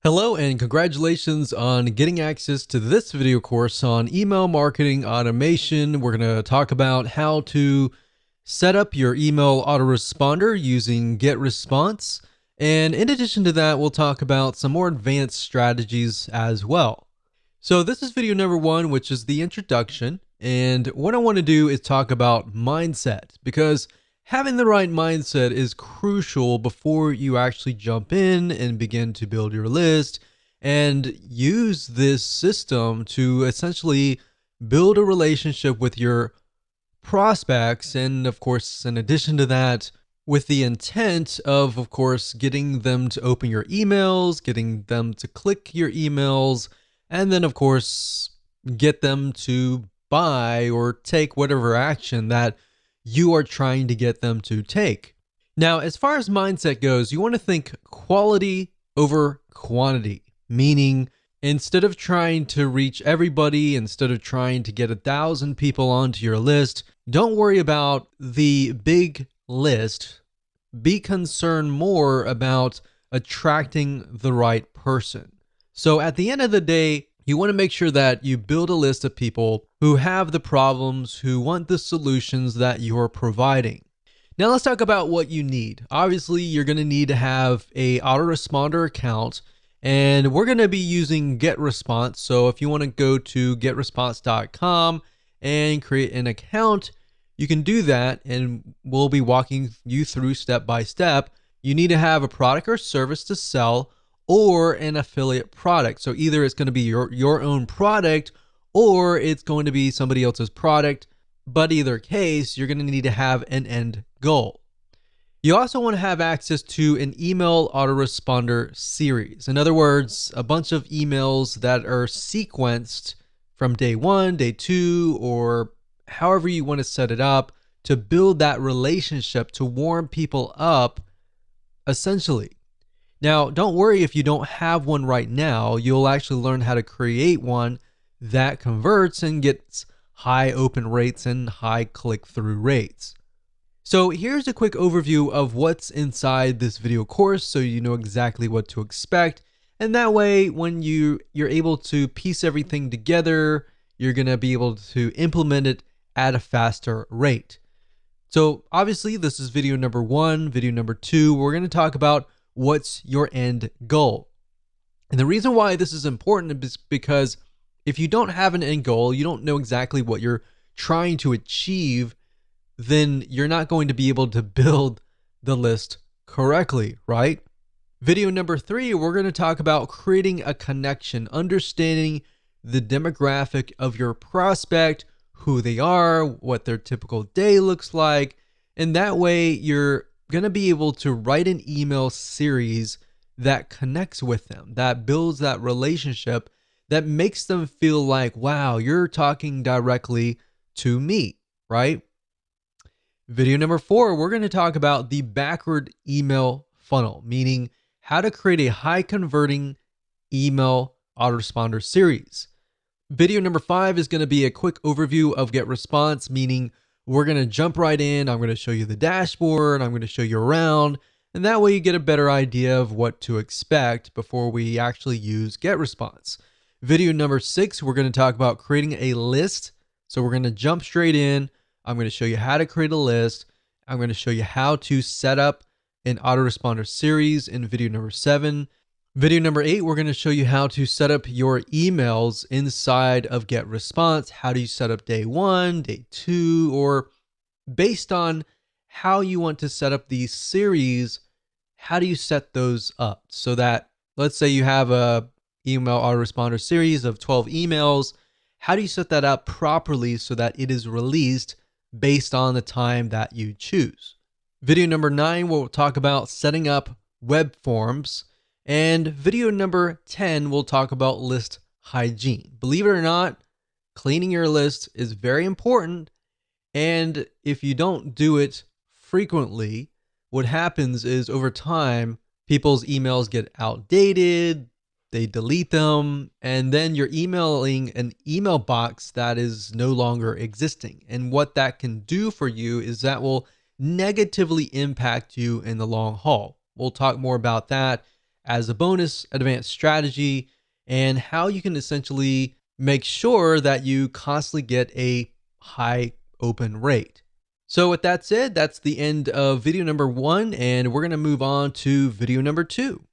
Hello and congratulations on getting access to this video course on email marketing automation. We're going to talk about how to set up your email autoresponder using GetResponse. And in addition to that, we'll talk about some more advanced strategies as well. So this is video number 1, which is the introduction. And what I want to do is talk about mindset, because having the right mindset is crucial before you actually jump in and begin to build your list and use this system to essentially build a relationship with your prospects. And of course, in addition to that, with the intent of course, getting them to open your emails, getting them to click your emails, and then of course, get them to buy or take whatever action that you are trying to get them to take. Now, as far as mindset goes, you want to think quality over quantity, meaning instead of trying to reach everybody, instead of trying to get 1,000 people onto your list, don't worry about the big list. Be concerned more about attracting the right person. So at the end of the day, you want to make sure that you build a list of people who have the problems, who want the solutions that you're providing. Now let's talk about what you need. Obviously, you're going to need to have a autoresponder account, and we're going to be using GetResponse. So if you want to go to getresponse.com and create an account, you can do that, and we'll be walking you through step by step. You need to have a product or service to sell, or an affiliate product. So either it's going to be your own product, or it's going to be somebody else's product. But either case, you're going to need to have an end goal. You also want to have access to an email autoresponder series. In other words, a bunch of emails that are sequenced from day 1, day 2, or however you want to set it up to build that relationship, to warm people up, essentially. Now, don't worry if you don't have one right now. You'll actually learn how to create one that converts and gets high open rates and high click-through rates. So here's a quick overview of what's inside this video course so you know exactly what to expect. And that way, when you're able to piece everything together, you're going to be able to implement it at a faster rate. So obviously, this is video number 1. Video number 2, we're going to talk about what's your end goal. And the reason why this is important is because if you don't have an end goal, you don't know exactly what you're trying to achieve, then you're not going to be able to build the list correctly, right? Video number 3, we're going to talk about creating a connection, understanding the demographic of your prospect, who they are, what their typical day looks like, and that way you're going to be able to write an email series that connects with them, that builds that relationship, that makes them feel like, wow, you're talking directly to me, right? Video number 4, we're going to talk about the backward email funnel, meaning how to create a high converting email autoresponder series. Video number 5 is going to be a quick overview of GetResponse, meaning we're going to jump right in. I'm going to show you the dashboard. I'm going to show you around. And that way you get a better idea of what to expect before we actually use GetResponse. Video number 6, we're going to talk about creating a list. So we're going to jump straight in. I'm going to show you how to create a list. I'm going to show you how to set up an autoresponder series in video number 7. Video number 8, we're going to show you how to set up your emails inside of GetResponse. How do you set up day 1, day 2, or based on how you want to set up these series, how do you set those up so that, let's say you have a email autoresponder series of 12 emails. How do you set that up properly so that it is released based on the time that you choose? Video number 9, we'll talk about setting up web forms. And video number 10, we'll talk about list hygiene. Believe it or not, cleaning your list is very important. And if you don't do it frequently, what happens is over time, people's emails get outdated, they delete them, and then you're emailing an email box that is no longer existing. And what that can do for you is that will negatively impact you in the long haul. We'll talk more about that as a bonus advanced strategy, and how you can essentially make sure that you constantly get a high open rate. So with that said, that's the end of video number 1, and we're going to move on to video number 2.